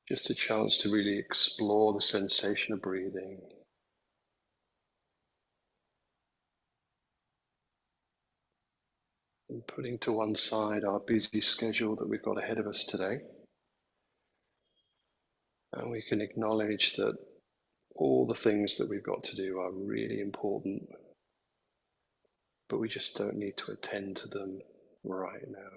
Just a chance to really explore the sensation of breathing. And putting to one side our busy schedule that we've got ahead of us today. And we can acknowledge that all the things that we've got to do are really important, but we just don't need to attend to them right now.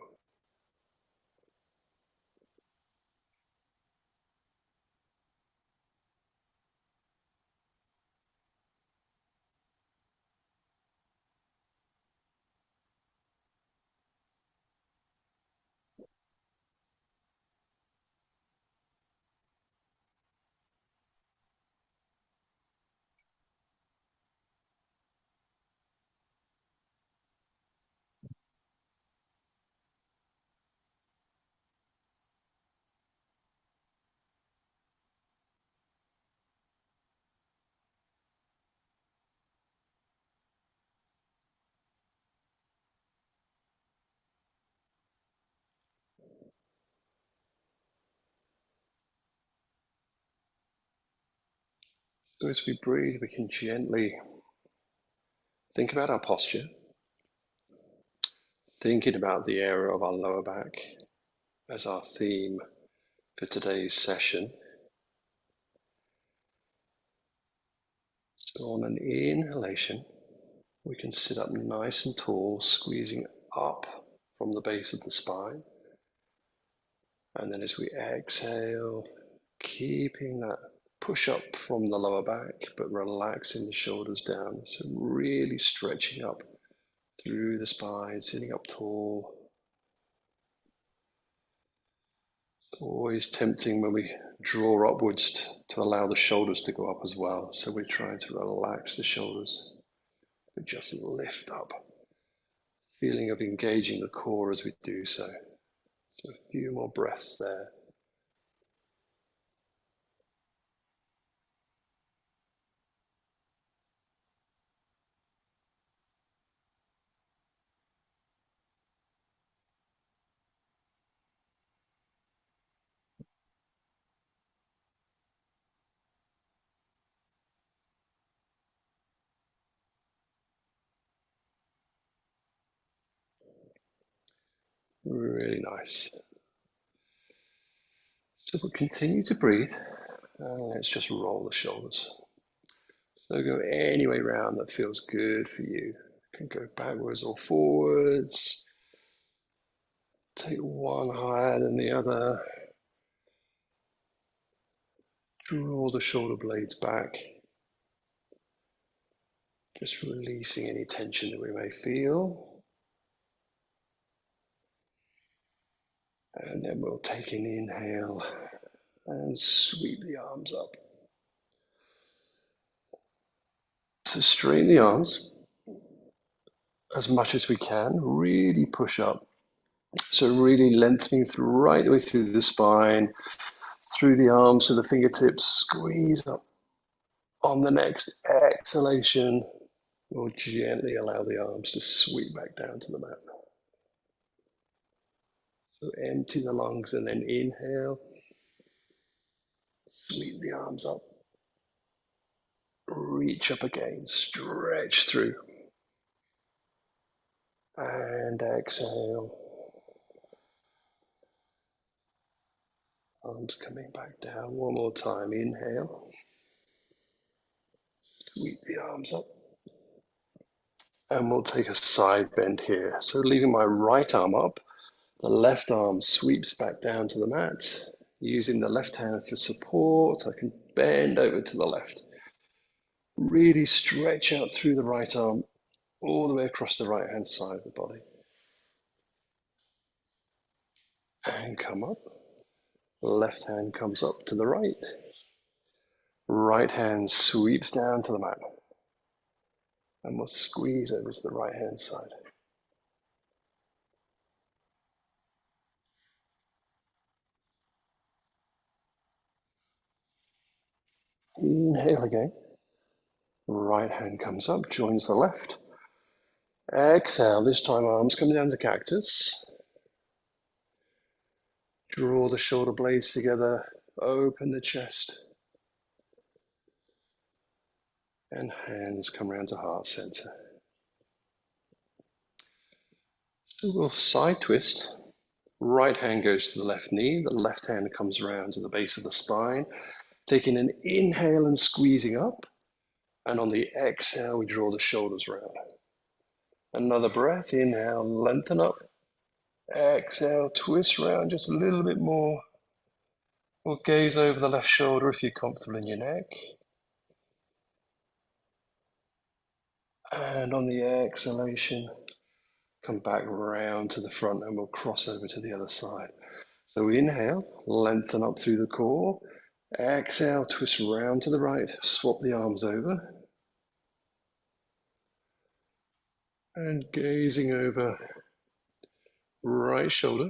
So as we breathe, we can gently think about our posture, thinking about the area of our lower back as our theme for today's session. So on an inhalation, we can sit up nice and tall, squeezing up from the base of the spine. And then as we exhale, keeping that push up from the lower back, but relaxing the shoulders down. So really stretching up through the spine, sitting up tall. It's always tempting when we draw upwards to allow the shoulders to go up as well. So we're trying to relax the shoulders, but just lift up. Feeling of engaging the core as we do so. So a few more breaths there. Really nice. So we'll continue to breathe. And let's just roll the shoulders. So go any way around that feels good for you. You can go backwards or forwards. Take one higher than the other. Draw the shoulder blades back. Just releasing any tension that we may feel. And then we'll take an inhale and sweep the arms up. So straighten the arms as much as we can. Really push up. So really lengthening right the way through the spine, through the arms to the fingertips. Squeeze up. On the next exhalation, we'll gently allow the arms to sweep back down to the mat. So empty the lungs and then inhale. Sweep the arms up. Reach up again. Stretch through. And exhale. Arms coming back down. One more time. Inhale. Sweep the arms up. And we'll take a side bend here. So leaving my right arm up, the left arm sweeps back down to the mat. Using the left hand for support, I can bend over to the left. Really stretch out through the right arm, all the way across the right hand side of the body. And come up. Left hand comes up to the right. Right hand sweeps down to the mat. And we'll squeeze over to the right hand side. Inhale again. Right hand comes up, joins the left. Exhale, this time arms come down to cactus. Draw the shoulder blades together, Open the chest. And hands come round to heart center. So we'll side twist. Right hand goes to the left knee. The left hand comes around to the base of the spine. Taking an inhale and squeezing up. And on the exhale, we draw the shoulders round. Another breath. Inhale, lengthen up. Exhale, twist round just a little bit more. Or gaze over the left shoulder if you're comfortable in your neck. And on the exhalation, come back round to the front and we'll cross over to the other side. So inhale, lengthen up through the core. Exhale, twist round to the right, swap the arms over. And gazing over right shoulder.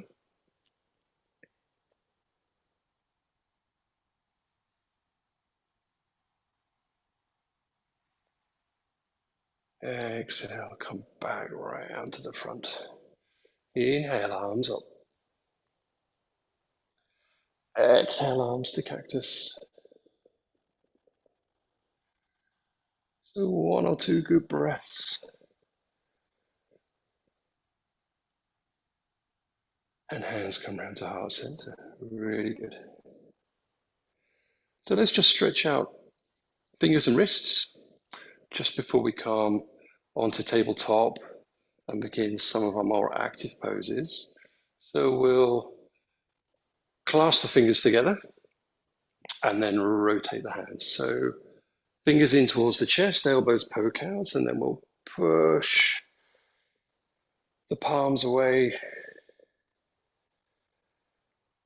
Exhale, come back round to the front. Inhale, arms up. Exhale, arms to cactus. So one or two good breaths. And hands come round to heart center. Really good. So let's just stretch out fingers and wrists just before we come onto tabletop and begin some of our more active poses. So we'll clasp the fingers together and then rotate the hands. So fingers in towards the chest, elbows poke out, and then we'll push the palms away.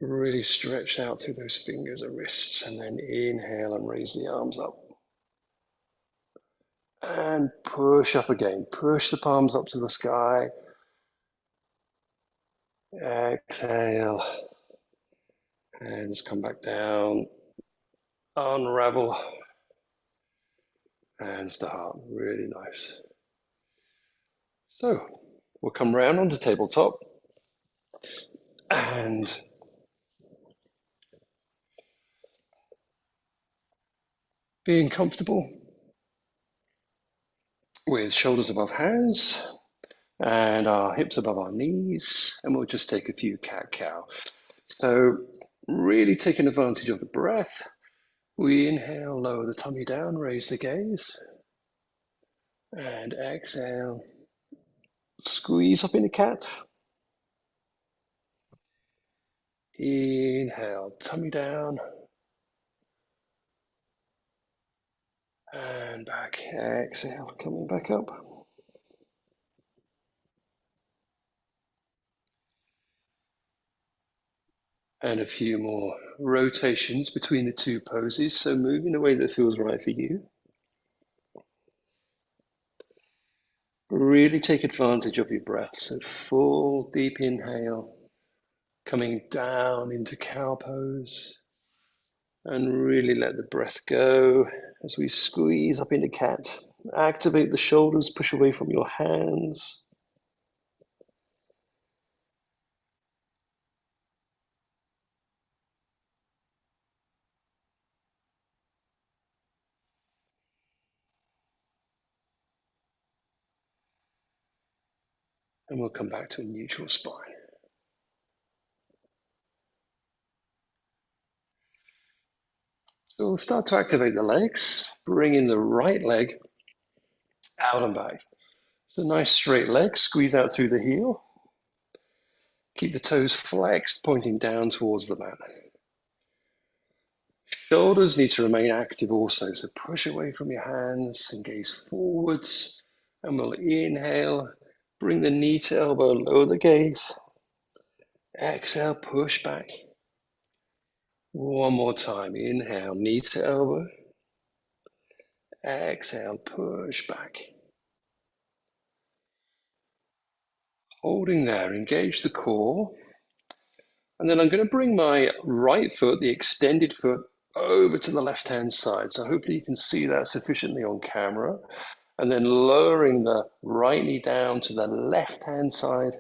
Really stretch out through those fingers and wrists, and then inhale and raise the arms up. And push up again. Push the palms up to the sky. Exhale. Hands come back down. Unravel. Hands to heart. Really nice. So we'll come round onto tabletop. And being comfortable with shoulders above hands and our hips above our knees. And we'll just take a few cat-cow. So really taking advantage of the breath. We inhale, lower the tummy down, raise the gaze. And exhale, squeeze up into cat. Inhale, tummy down. And back, exhale, coming back up. And a few more rotations between the two poses, so move in a way that feels right for you. Really take advantage of your breath, so full deep inhale, coming down into cow pose, and really let the breath go as we squeeze up into cat. Activate the shoulders, push away from your hands. And we'll come back to a neutral spine. So we'll start to activate the legs, bringing the right leg out and back. So nice straight leg, squeeze out through the heel. Keep the toes flexed, pointing down towards the mat. Shoulders need to remain active also, so push away from your hands and gaze forwards. And we'll inhale, bring the knee to elbow, lower the gaze. Exhale, push back. One more time, inhale, knee to elbow. Exhale, push back. Holding there, engage the core. And then I'm going to bring my right foot, the extended foot, over to the left-hand side. So hopefully you can see that sufficiently on camera. And then lowering the right knee down to the left-hand side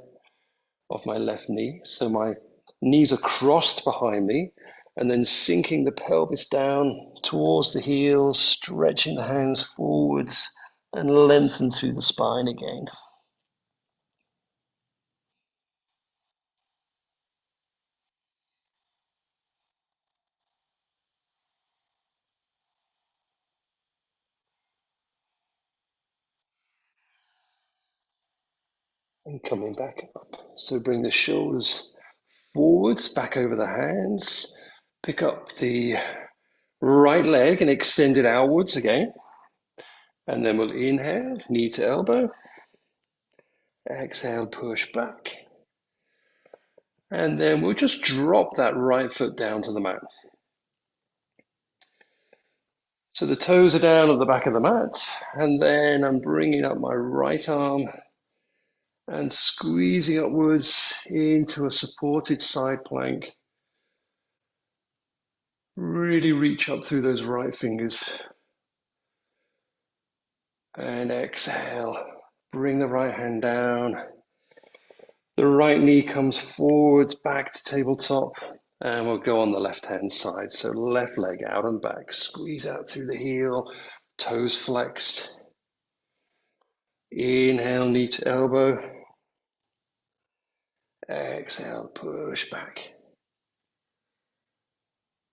of my left knee. So my knees are crossed behind me and then sinking the pelvis down towards the heels, stretching the hands forwards and lengthen through the spine again. And coming back up. So bring the shoulders forwards, back over the hands. Pick up the right leg and extend it outwards again. And then we'll inhale, knee to elbow. Exhale, push back. And then we'll just drop that right foot down to the mat. So the toes are down at the back of the mat. And then I'm bringing up my right arm and squeezing upwards into a supported side plank. Really reach up through those right fingers. And exhale. Bring the right hand down. The right knee comes forwards, back to tabletop. And we'll go on the left hand side. So left leg out and back. Squeeze out through the heel. Toes flexed. Inhale, knee to elbow. Exhale, push back.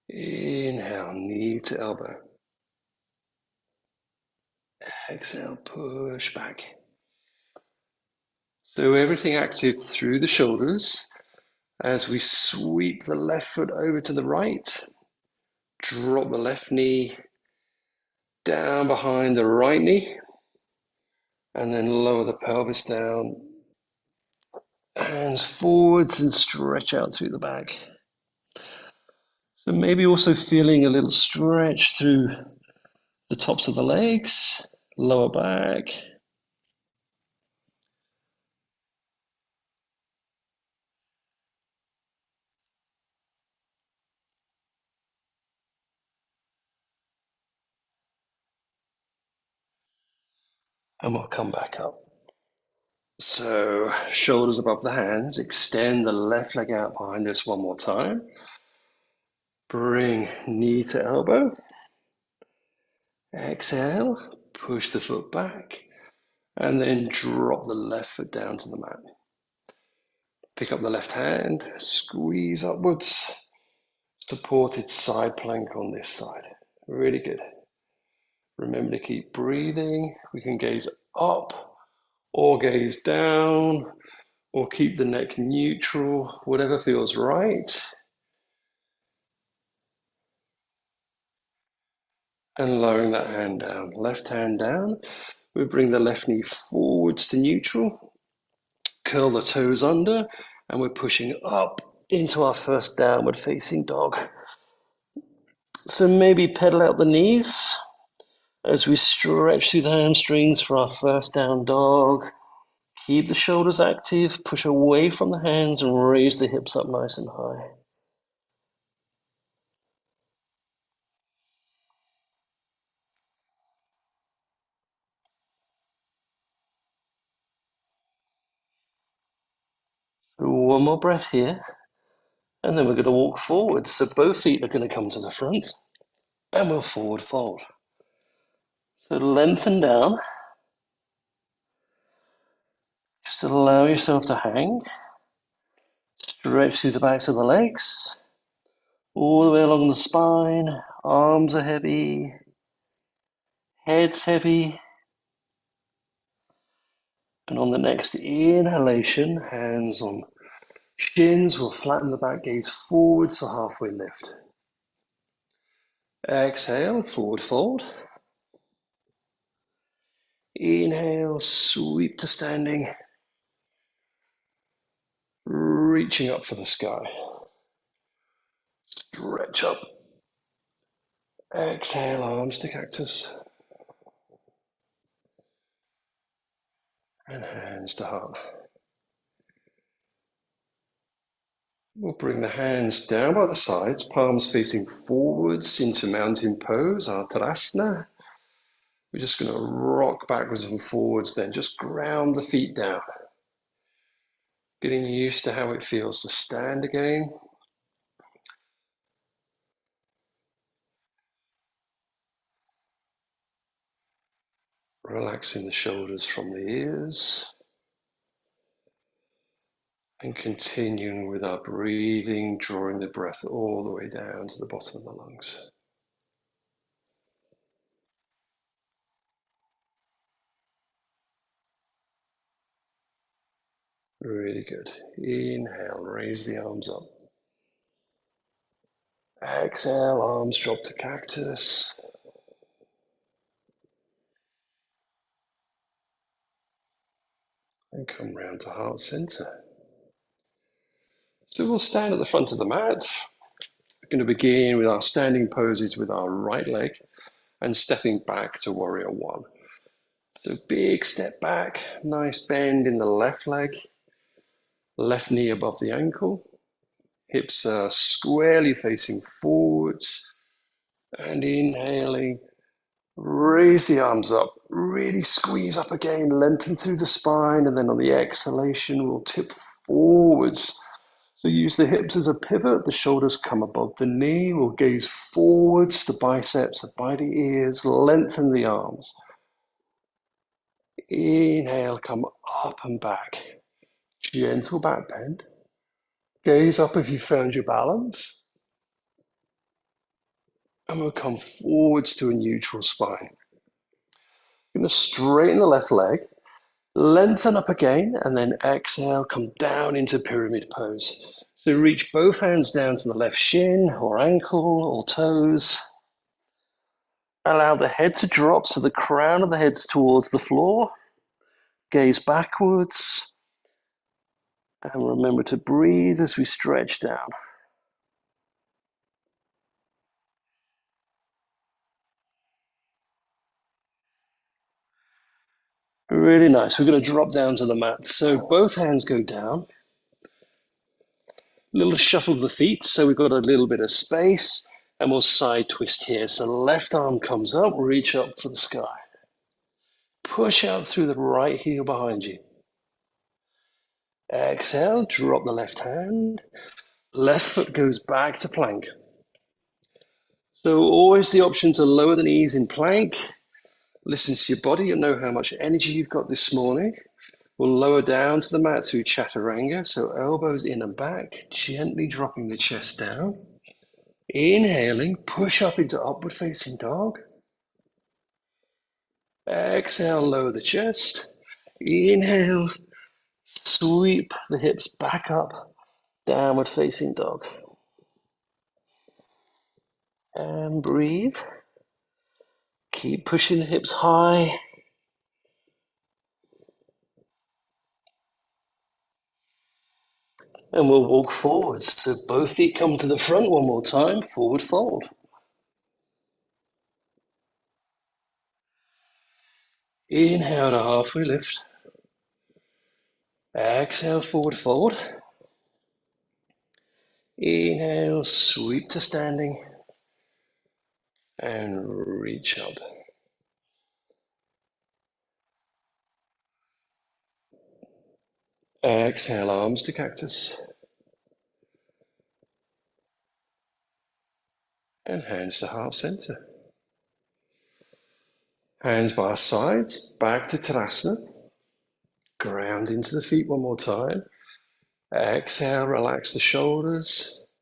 Inhale, knee to elbow. Exhale, push back. So everything active through the shoulders as we sweep the left foot over to the right. Drop the left knee down behind the right knee and then lower the pelvis down. Hands forwards and stretch out through the back. So maybe also feeling a little stretch through the tops of the legs, lower back. And we'll come back up. So shoulders above the hands, extend the left leg out behind us one more time. Bring knee to elbow. Exhale, push the foot back, and then drop the left foot down to the mat. Pick up the left hand, squeeze upwards, supported side plank on this side. Really good. Remember to keep breathing. We can gaze up or gaze down or keep the neck neutral, whatever feels right. And lowering that hand down. Left hand down. We bring the left knee forwards to neutral. Curl the toes under, and we're pushing up into our first downward facing dog. So maybe pedal out the knees as we stretch through the hamstrings for our first down dog. Keep the shoulders active, push away from the hands and raise the hips up nice and high. One more breath here, and then we're going to walk forward. So both feet are going to come to the front, and we'll forward fold. So lengthen down. Just allow yourself to hang. Stretch through the backs of the legs, all the way along the spine. Arms are heavy, head's heavy. And on the next inhalation, hands on shins, we'll flatten the back, gaze forwards for halfway lift. Exhale, forward fold. Inhale, sweep to standing. Reaching up for the sky. Stretch up. Exhale, arms to cactus. And hands to heart. We'll bring the hands down by the sides, palms facing forwards into mountain pose, Uttanasana. We're just going to rock backwards and forwards then, just ground the feet down. Getting used to how it feels to stand again. Relaxing the shoulders from the ears. And continuing with our breathing, drawing the breath all the way down to the bottom of the lungs. Really good. Inhale, raise the arms up. Exhale, arms drop to cactus. And come round to heart center. So we'll stand at the front of the mat. We're going to begin with our standing poses with our right leg and stepping back to warrior one. So big step back, nice bend in the left leg, left knee above the ankle, hips are squarely facing forwards, and inhaling, raise the arms up, really squeeze up again, lengthen through the spine, and then on the exhalation, we'll tip forwards. So use the hips as a pivot, the shoulders come above the knee, we'll gaze forwards, the biceps are by the ears, lengthen the arms. Inhale, come up and back. Gentle back bend. Gaze up if you found your balance. And we'll come forwards to a neutral spine. You're going to straighten the left leg, lengthen up again, and then exhale, come down into pyramid pose. So reach both hands down to the left shin or ankle or toes. Allow the head to drop so the crown of the head's towards the floor. Gaze backwards. And remember to breathe as we stretch down. Really nice. We're going to drop down to the mat. So both hands go down. Little shuffle of the feet, so we've got a little bit of space, and we'll side twist here. So left arm comes up, reach up for the sky. Push out through the right heel behind you. Exhale, drop the left hand. Left foot goes back to plank. So always the option to lower the knees in plank. Listen to your body, you'll know how much energy you've got this morning. We'll lower down to the mat through chaturanga, so elbows in and back, gently dropping the chest down. Inhaling, push up into upward facing dog. Exhale, lower the chest. Inhale, sweep the hips back up, downward facing dog. And breathe. Keep pushing the hips high. And we'll walk forwards. So both feet come to the front one more time, forward fold. Inhale to halfway lift. Exhale, forward fold. Inhale, sweep to standing. And reach up. Exhale, arms to cactus. And hands to heart center. Hands by our sides, back to Tadasana. Ground into the feet one more time. Exhale, relax the shoulders.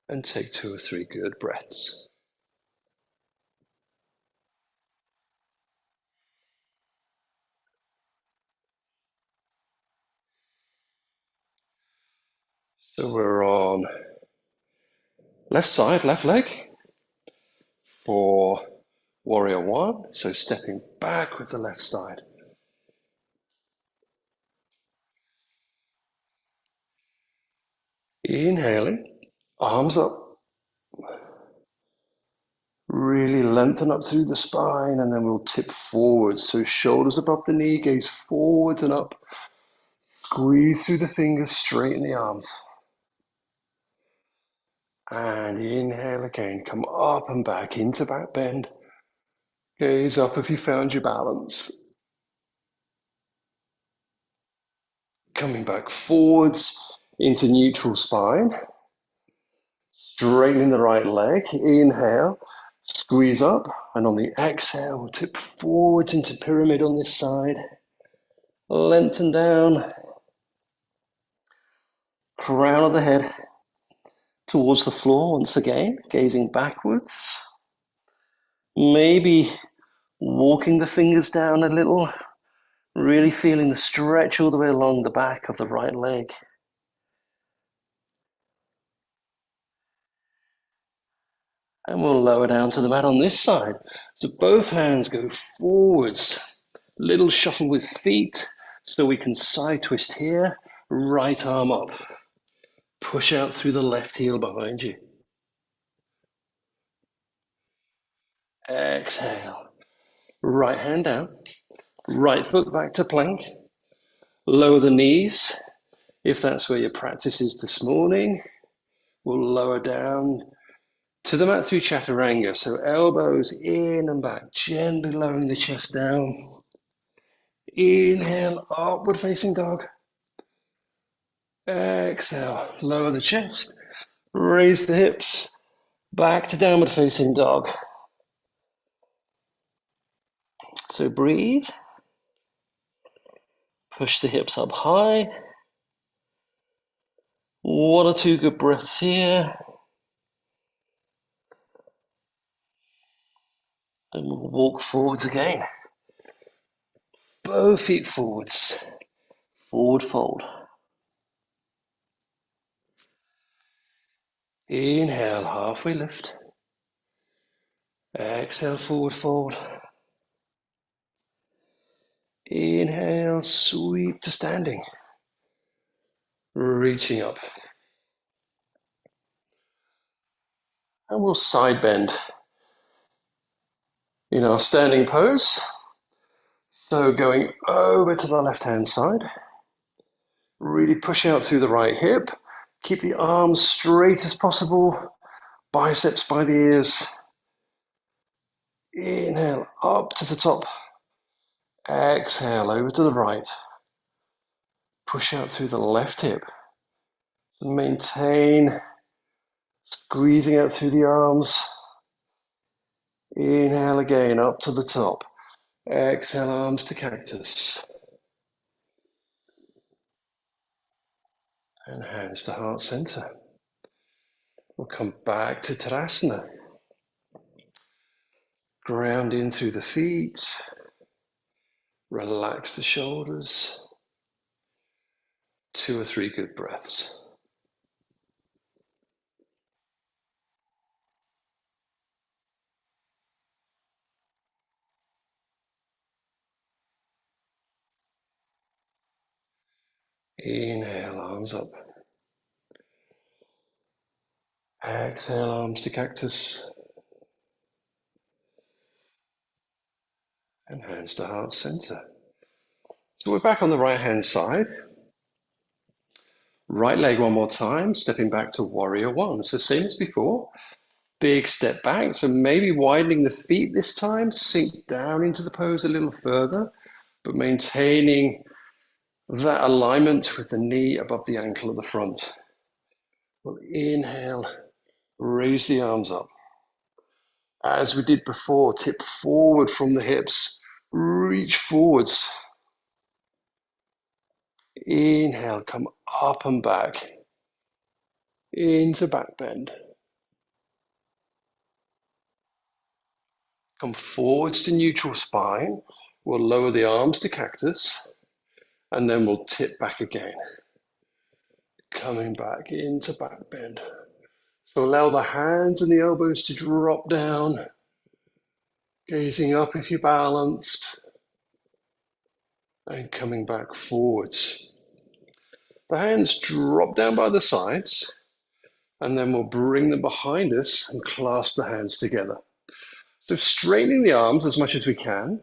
And take 2 or 3 good breaths. So we're on left side, left leg for warrior one. So stepping back with the left side. Inhaling, arms up. Really lengthen up through the spine, and then we'll tip forwards. So shoulders above the knee, gaze forwards and up. Squeeze through the fingers, straighten the arms. And inhale again, come up and back into back bend. Gaze up if you found your balance. Coming back forwards into neutral spine. Straightening the right leg. Inhale. Squeeze up, and on the exhale, we'll tip forwards into pyramid on this side. Lengthen down, crown of the head towards the floor once again, gazing backwards. Maybe walking the fingers down a little, really feeling the stretch all the way along the back of the right leg. And we'll lower down to the mat on this side. So both hands go forwards. Little shuffle with feet, so we can side twist here. Right arm up. Push out through the left heel behind you. Exhale. Right hand down. Right foot back to plank. Lower the knees. If that's where your practice is this morning, we'll lower down to the mat through chaturanga. So elbows in and back, gently lowering the chest down. Inhale, upward facing dog. Exhale, lower the chest, raise the hips, back to downward facing dog. So breathe, push the hips up high. One or two good breaths here. And we'll walk forwards again. Both feet forwards, forward fold. Inhale, halfway lift. Exhale, forward fold. Inhale, sweep to standing. Reaching up. And we'll side bend in our standing pose. So going over to the left-hand side. Really push out through the right hip. Keep the arms straight as possible. Biceps by the ears. Inhale, up to the top. Exhale, over to the right. Push out through the left hip. Maintain squeezing out through the arms. Inhale again, up to the top. Exhale, arms to cactus. And hands to heart center. We'll come back to Tadasana. Ground in through the feet. Relax the shoulders. 2 or 3 good breaths. Inhale, arms up. Exhale, arms to cactus. And hands to heart center. So we're back on the right hand side. Right leg one more time, stepping back to warrior one. So same as before, big step back. So maybe widening the feet this time, sink down into the pose a little further, but maintaining that alignment with the knee above the ankle at the front. We'll inhale, raise the arms up. As we did before, tip forward from the hips, reach forwards. Inhale, come up and back into back bend. Come forwards to neutral spine. We'll lower the arms to cactus, and then we'll tip back again. Coming back into back bend. So allow the hands and the elbows to drop down. Gazing up if you're balanced. And coming back forwards. The hands drop down by the sides, and then we'll bring them behind us and clasp the hands together. So straightening the arms as much as we can.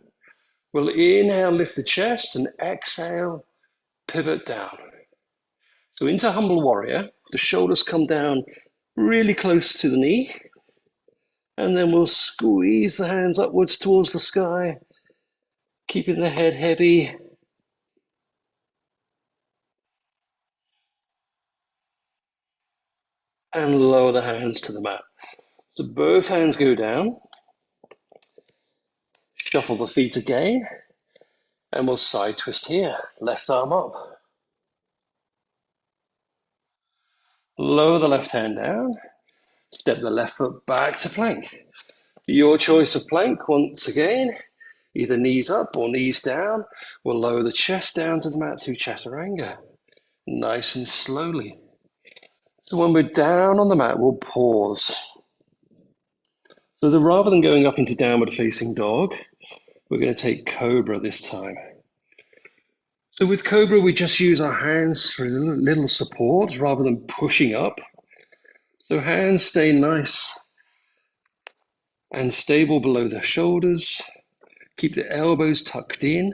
We'll inhale, lift the chest, and exhale, pivot down. So into humble warrior, the shoulders come down really close to the knee, and then we'll squeeze the hands upwards towards the sky, keeping the head heavy. And lower the hands to the mat. So both hands go down, Shuffle the feet again, and we'll side twist here. Left arm up. Lower the left hand down. Step the left foot back to plank. Your choice of plank once again. Either knees up or knees down. We'll lower the chest down to the mat through chaturanga. Nice and slowly. So when we're down on the mat, we'll pause. So that rather than going up into downward facing dog, we're going to take cobra this time. So with cobra, we just use our hands for a little support rather than pushing up. So hands stay nice and stable below the shoulders. Keep the elbows tucked in.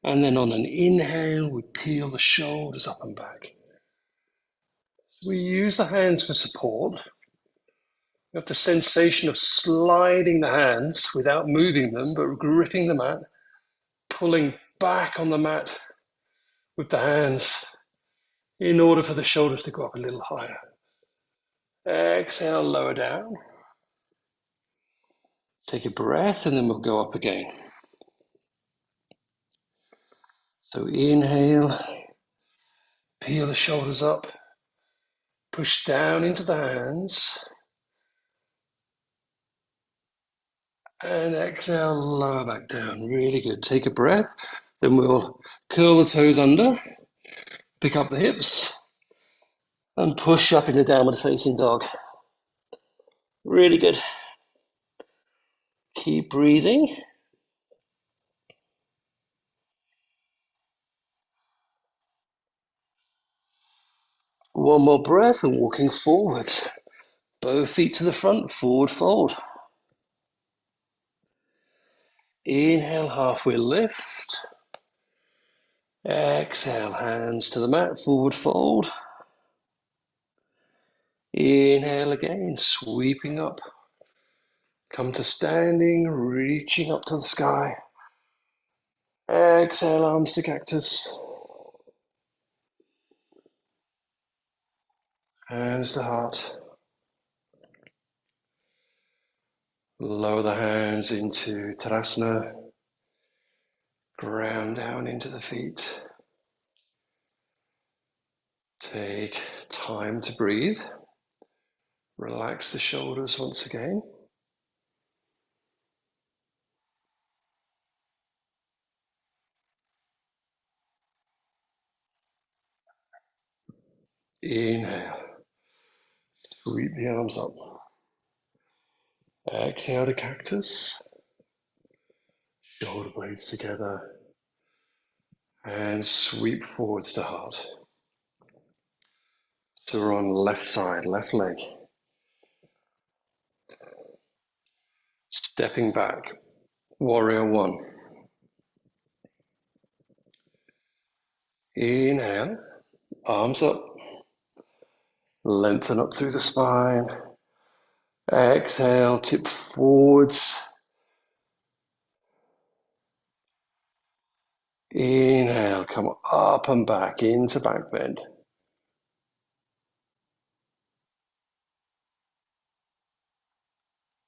And then on an inhale, we peel the shoulders up and back. So we use the hands for support. You have the sensation of sliding the hands without moving them, but gripping the mat, pulling back on the mat with the hands in order for the shoulders to go up a little higher. Exhale, lower down. Take a breath and then we'll go up again. So inhale, peel the shoulders up, push down into the hands, and exhale, lower back down. Really good. Take a breath, then we'll curl the toes under, pick up the hips, and push up into downward facing dog. Really good. Keep breathing. One more breath and walking forward. Both feet to the front, forward fold. Inhale, halfway lift. Exhale, hands to the mat, forward fold. Inhale again, sweeping up. Come to standing, reaching up to the sky. Exhale, arms to cactus. Hands to heart. Lower the hands into Tadasana. Ground down into the feet. Take time to breathe. Relax the shoulders once again. Inhale. Sweep the arms up. Exhale to cactus. Shoulder blades together. And sweep forwards to heart. So we're on left side, left leg. Stepping back, warrior one. Inhale, arms up. Lengthen up through the spine. Exhale, tip forwards. Inhale, come up and back into back bend.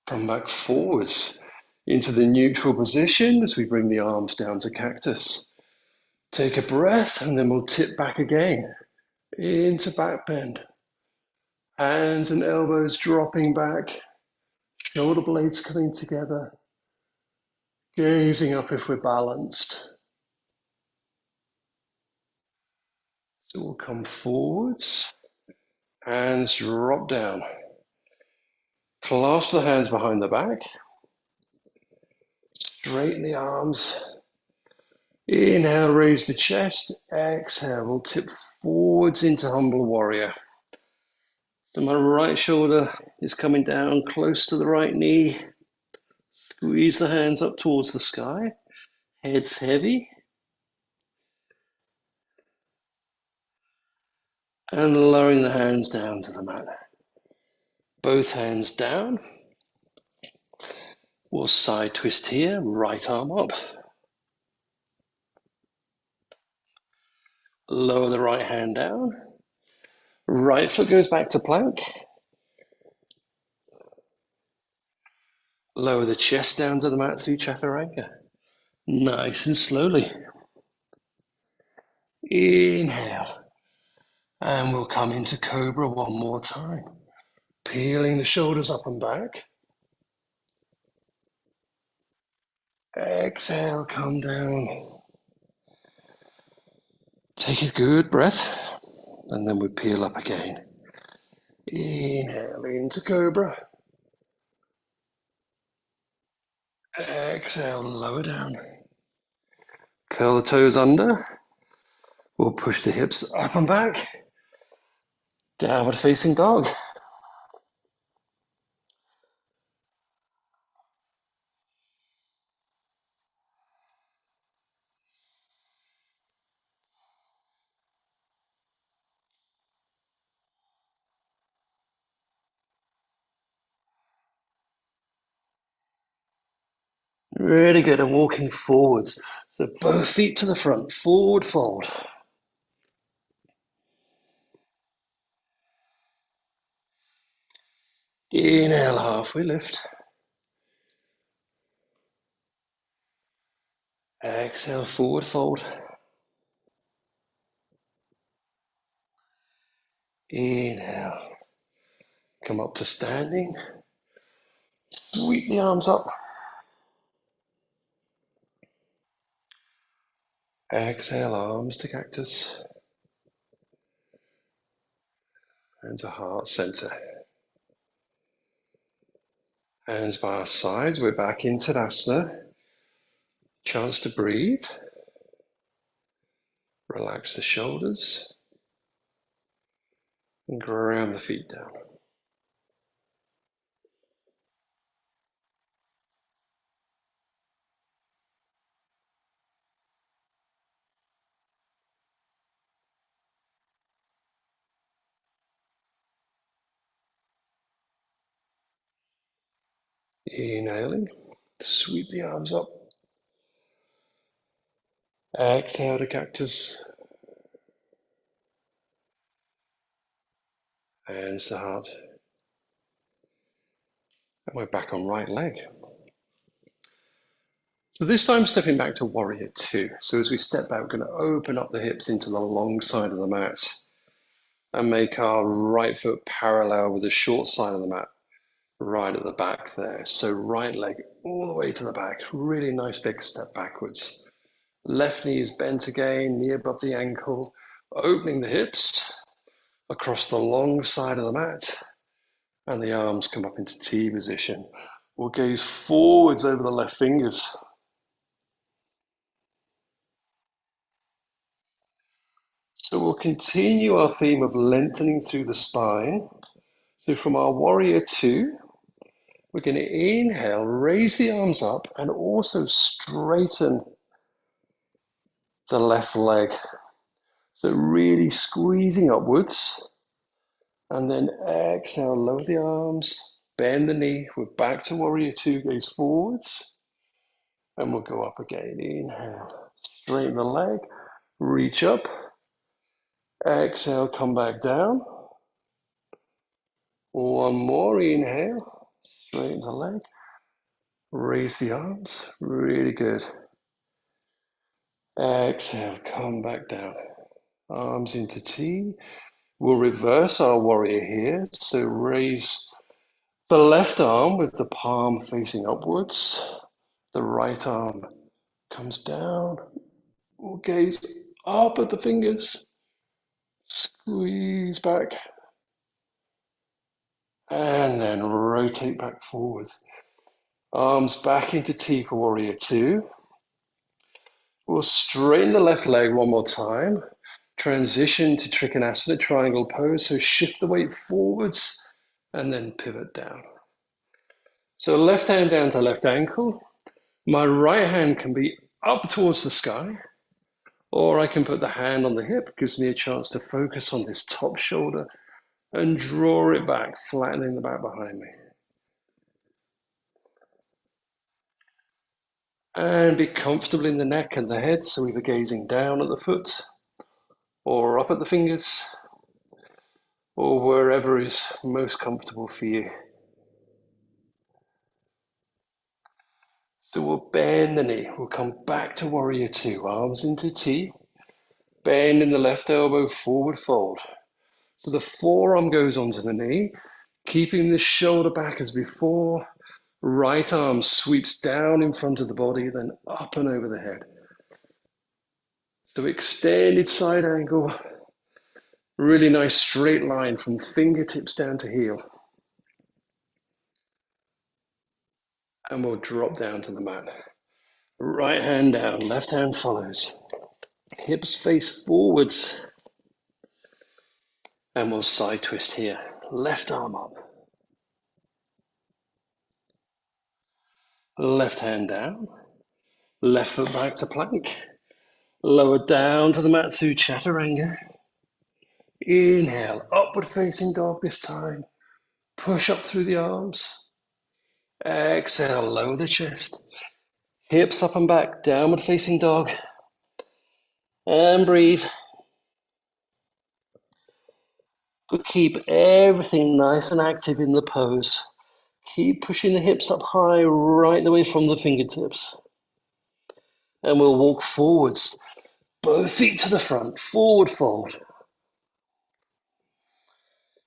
Come back forwards into the neutral position as we bring the arms down to cactus. Take a breath and then we'll tip back again into back bend. Hands and elbows dropping back, shoulder blades coming together, gazing up if we're balanced. So we'll come forwards, hands drop down. Clasp the hands behind the back, straighten the arms. Inhale, raise the chest. Exhale, we'll tip forwards into humble warrior. So my right shoulder is coming down close to the right knee. Squeeze the hands up towards the sky. Head's heavy. And lowering the hands down to the mat. Both hands down. We'll side twist here, right arm up. Lower the right hand down. Right foot goes back to plank. Lower the chest down to the mat through chaturanga. Nice and slowly. Inhale. And we'll come into cobra one more time. Peeling the shoulders up and back. Exhale, come down. Take a good breath. And then we peel up again. Inhale into cobra. Exhale, lower down. Curl the toes under. We'll push the hips up and back. Downward facing dog. Really good. And walking forwards. So both feet to the front. Forward fold. Inhale, halfway lift. Exhale, forward fold. Inhale. Come up to standing. Sweep the arms up. Exhale, arms to cactus. And to heart center. Hands by our sides. We're back in Tadasana. Chance to breathe. Relax the shoulders. And ground the feet down. Inhaling. Sweep the arms up. Exhale to cactus. Hands to heart. And we're back on right leg. So this time stepping back to warrior two. So as we step back, we're going to open up the hips into the long side of the mat and make our right foot parallel with the short side of the mat, right at the back there. So right leg all the way to the back. Really nice big step backwards. Left knee is bent again, knee above the ankle, opening the hips across the long side of the mat, and the arms come up into T position. We'll gaze forwards over the left fingers. So we'll continue our theme of lengthening through the spine. So from our warrior two, we're going to inhale, raise the arms up, and also straighten the left leg. So really squeezing upwards. And then exhale, lower the arms, bend the knee. We're back to warrior two, gaze forwards. And we'll go up again. Inhale, straighten the leg, reach up. Exhale, come back down. One more, inhale, straighten the leg. Raise the arms, really good. Exhale, come back down. Arms into T. We'll reverse our warrior here. So raise the left arm with the palm facing upwards. The right arm comes down. We'll gaze up at the fingers. Squeeze back. And then rotate back forwards. Arms back into T for warrior two. We'll straighten the left leg one more time. Transition to Trikonasana, triangle pose. So shift the weight forwards and then pivot down. So left hand down to left ankle. My right hand can be up towards the sky, or I can put the hand on the hip. Gives me a chance to focus on this top shoulder and draw it back, flattening the back behind me. And be comfortable in the neck and the head, so either gazing down at the foot or up at the fingers, or wherever is most comfortable for you. So we'll bend the knee. We'll come back to warrior two. Arms into T. Bend in the left elbow, forward fold. So the forearm goes onto the knee, keeping the shoulder back as before. Right arm sweeps down in front of the body, then up and over the head. So extended side angle. Really nice straight line from fingertips down to heel. And we'll drop down to the mat. Right hand down, left hand follows. Hips face forwards. And we'll side twist here. Left arm up. Left hand down. Left foot back to plank. Lower down to the mat through chaturanga. Inhale, upward facing dog this time. Push up through the arms. Exhale, lower the chest. Hips up and back, downward facing dog. And breathe. But keep everything nice and active in the pose. Keep pushing the hips up high, right the way from the fingertips. And we'll walk forwards. Both feet to the front, forward fold.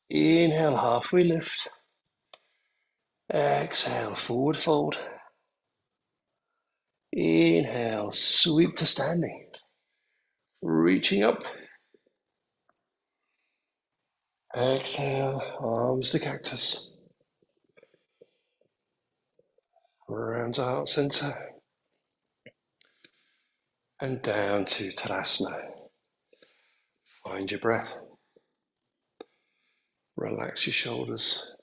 Inhale, halfway lift. Exhale, forward fold. Inhale, sweep to standing. Reaching up. Exhale, arms to cactus. Round to heart center. And down to Tadasana. Find your breath. Relax your shoulders.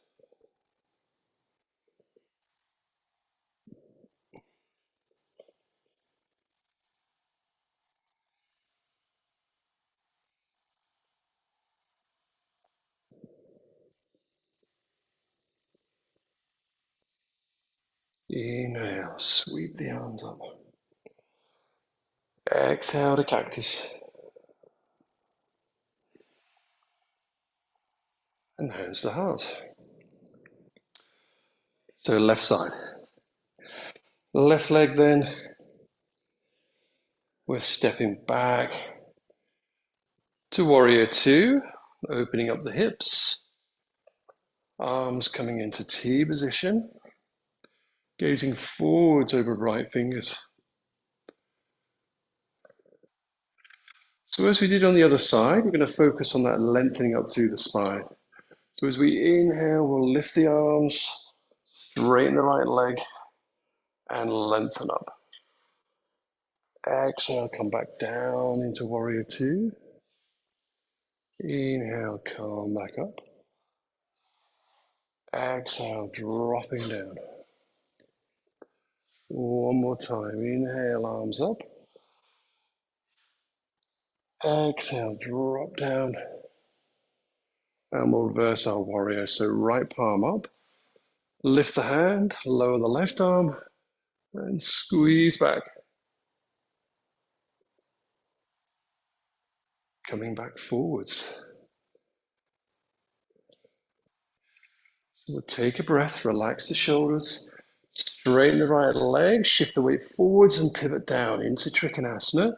Inhale, sweep the arms up. Exhale to cactus. And hands to heart. So left side. Left leg then. We're stepping back to warrior two, opening up the hips. Arms coming into T position. Gazing forwards over right fingers. So as we did on the other side, we're going to focus on that lengthening up through the spine. So as we inhale, we'll lift the arms, straighten the right leg, and lengthen up. Exhale, come back down into warrior two. Inhale, come back up. Exhale, dropping down. One more time. Inhale, arms up. Exhale, drop down. And we'll reverse our warrior. So right palm up. Lift the hand, lower the left arm, and squeeze back. Coming back forwards. So we'll take a breath, relax the shoulders, straighten the right leg, shift the weight forwards and pivot down into Trikonasana.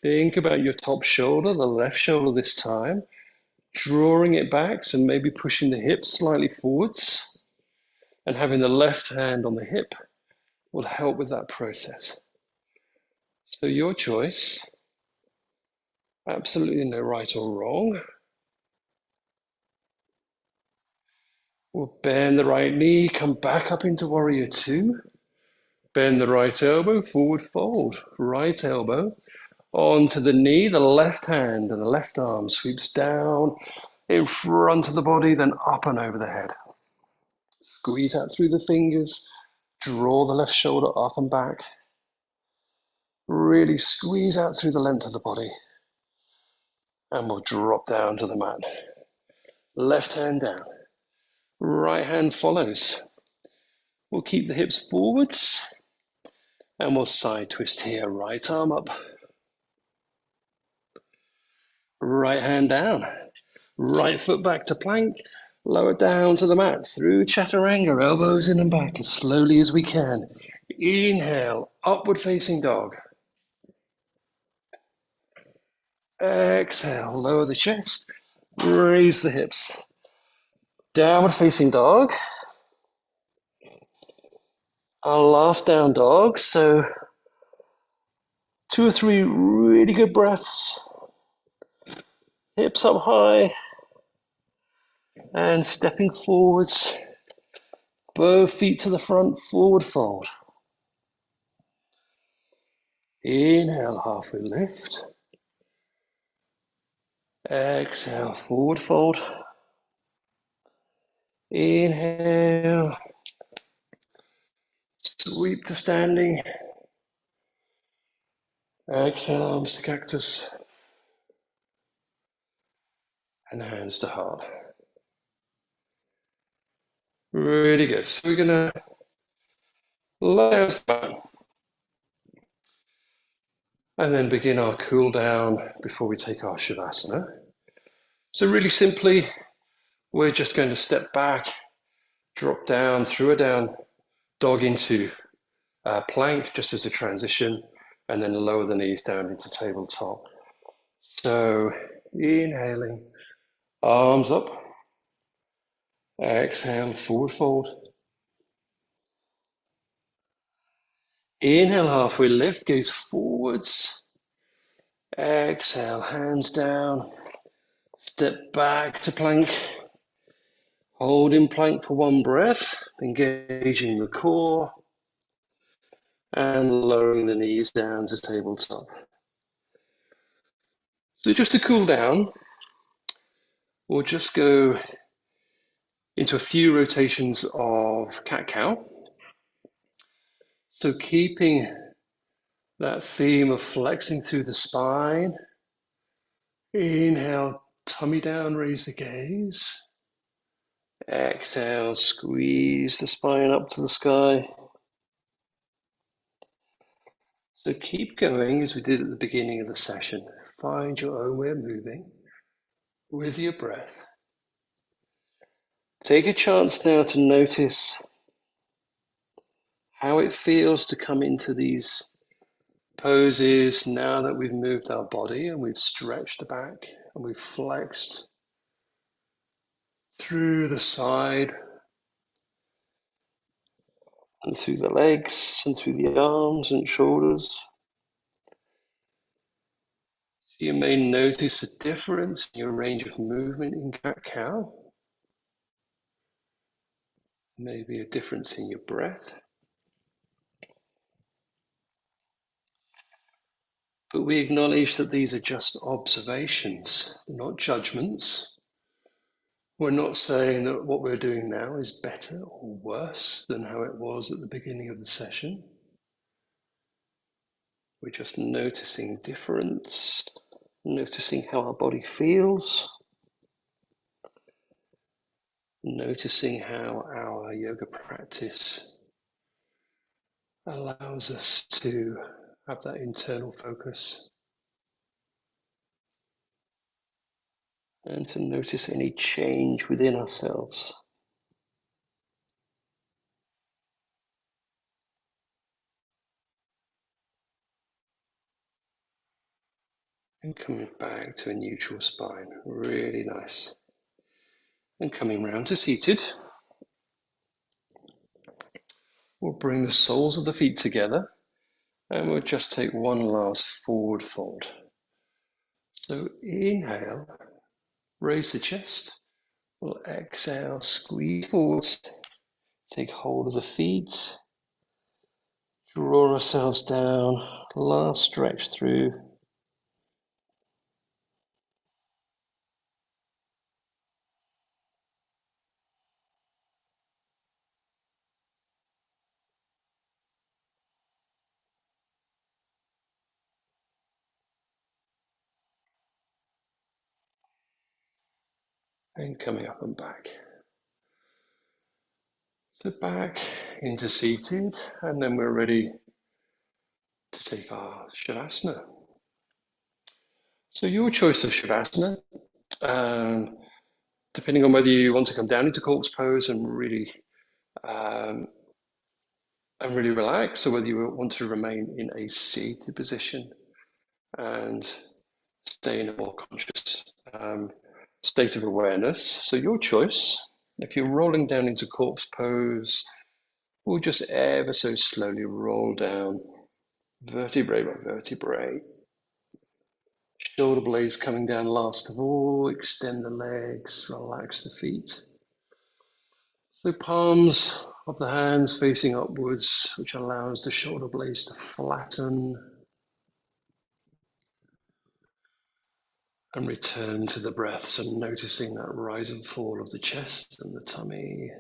Think about your top shoulder, the left shoulder this time, drawing it back, so maybe pushing the hips slightly forwards, and having the left hand on the hip will help with that process. So your choice, absolutely no right or wrong. We'll bend the right knee, come back up into warrior two. Bend the right elbow, forward fold. Right elbow onto the knee, the left hand and the left arm sweeps down in front of the body, then up and over the head. Squeeze out through the fingers, draw the left shoulder up and back. Really squeeze out through the length of the body. And we'll drop down to the mat. Left hand down. Right hand follows. We'll keep the hips forwards. And we'll side twist here. Right arm up. Right hand down. Right foot back to plank. Lower down to the mat through chaturanga, elbows in and back as slowly as we can. Inhale, upward facing dog. Exhale, lower the chest, raise the hips. Downward facing dog. Our last down dog. So 2 or 3 really good breaths. Hips up high. And stepping forwards. Both feet to the front, forward fold. Inhale, halfway lift. Exhale, forward fold. Inhale. Sweep to standing. Exhale, arms to cactus. And hands to heart. Really good. So we're going to lie us down and then begin our cool down before we take our Shavasana. So really simply, we're just going to step back, drop down through a down dog into plank just as a transition, and then lower the knees down into tabletop. So inhaling, arms up. Exhale, forward fold. Inhale, halfway lift, gaze forwards. Exhale, hands down. Step back to plank. Hold in plank for 1 breath, engaging the core. And lowering the knees down to tabletop. So just to cool down, we'll just go into a few rotations of cat-cow. So keeping that theme of flexing through the spine. Inhale, tummy down, raise the gaze. Exhale, squeeze the spine up to the sky. So keep going as we did at the beginning of the session. Find your own way of moving with your breath. Take a chance now to notice how it feels to come into these poses now that we've moved our body and we've stretched the back and we've flexed through the side and through the legs and through the arms and shoulders. So you may notice a difference in your range of movement in cat-cow. Maybe a difference in your breath. But we acknowledge that these are just observations, not judgments. We're not saying that what we're doing now is better or worse than how it was at the beginning of the session. We're just noticing difference, noticing how our body feels, noticing how our yoga practice allows us to have that internal focus and to notice any change within ourselves. And coming back to a neutral spine, really nice. And coming round to seated, we'll bring the soles of the feet together and we'll just take one last forward fold. So inhale, raise the chest. We'll exhale, squeeze forwards, take hold of the feet, draw ourselves down, last stretch through. And coming up and back. So back into seated, and then we're ready to take our Shavasana. So your choice of Shavasana. depending on whether you want to come down into corpse pose um, and really relax, or whether you want to remain in a seated position and stay in a more conscious state of awareness. So your choice. If you're rolling down into corpse pose, we'll just ever so slowly roll down, vertebrae by vertebrae. Shoulder blades coming down last of all. Extend the legs, relax the feet. So palms of the hands facing upwards, which allows the shoulder blades to flatten and return to the breath. So noticing that rise and fall of the chest and the tummy.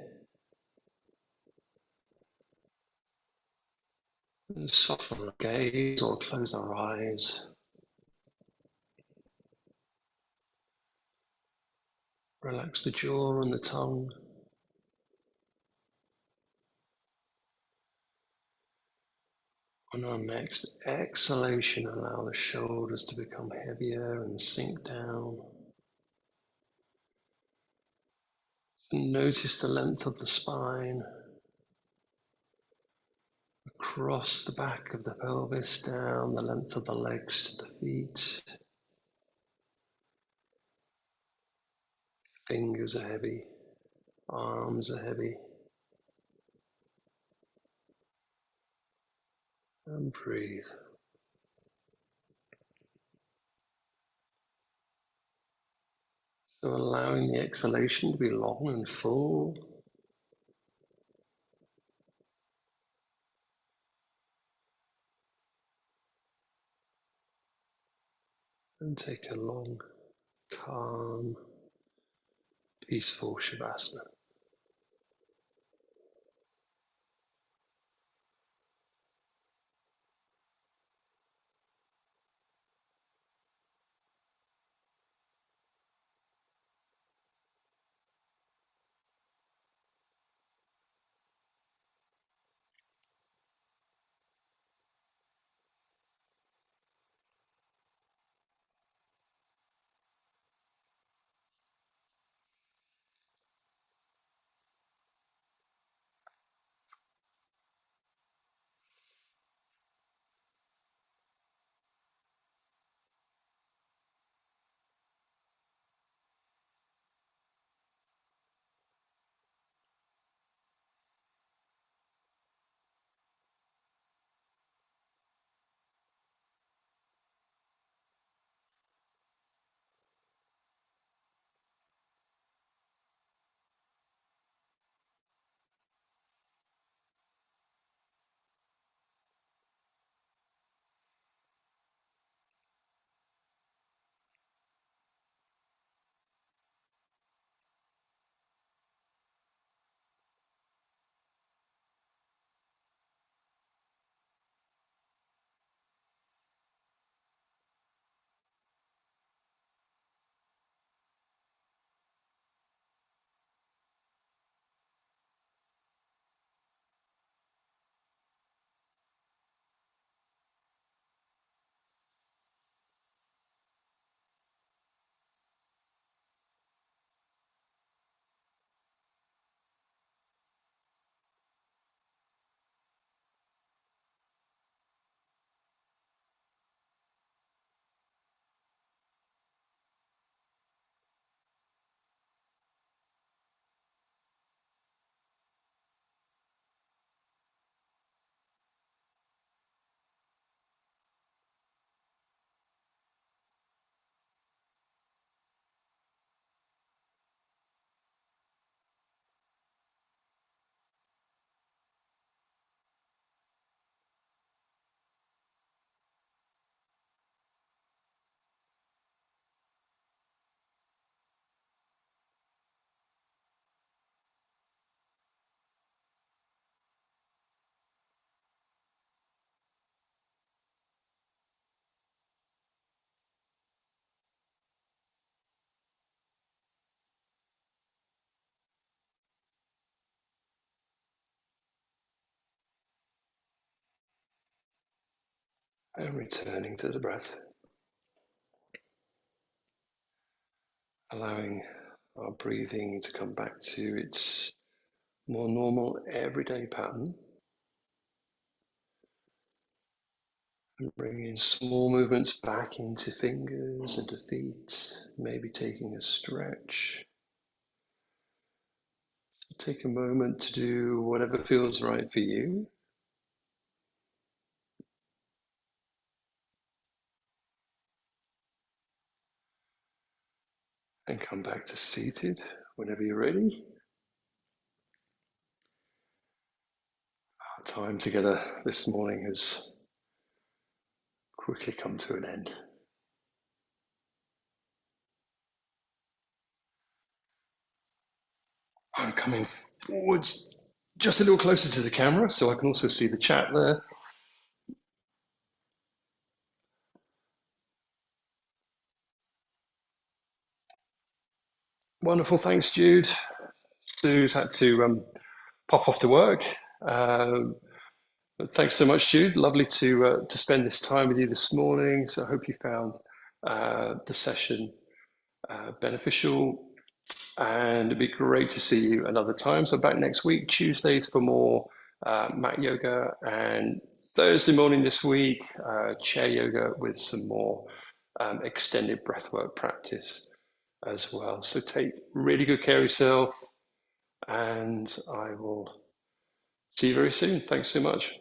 And soften our gaze or close our eyes. Relax the jaw and the tongue. On our next exhalation, allow the shoulders to become heavier and sink down. So notice the length of the spine, across the back of the pelvis, down the length of the legs to the feet. Fingers are heavy, arms are heavy. And breathe. So allowing the exhalation to be long and full. And take a long, calm, peaceful Shavasana. And returning to the breath. Allowing our breathing to come back to its more normal everyday pattern. And bringing small movements back into fingers, into feet, maybe taking a stretch. So take a moment to do whatever feels right for you. And come back to seated whenever you're ready. Our time together this morning has quickly come to an end. I'm coming forwards just a little closer to the camera so I can also see the chat there. Wonderful, thanks Jude. Sue's had to pop off to work. But thanks so much, Jude. Lovely to spend this time with you this morning. So I hope you found the session beneficial, and it'd be great to see you another time. So back next week, Tuesdays for more mat yoga, and Thursday morning this week, chair yoga with some more extended breathwork practice as well. So take really good care of yourself, and I will see you very soon. Thanks so much.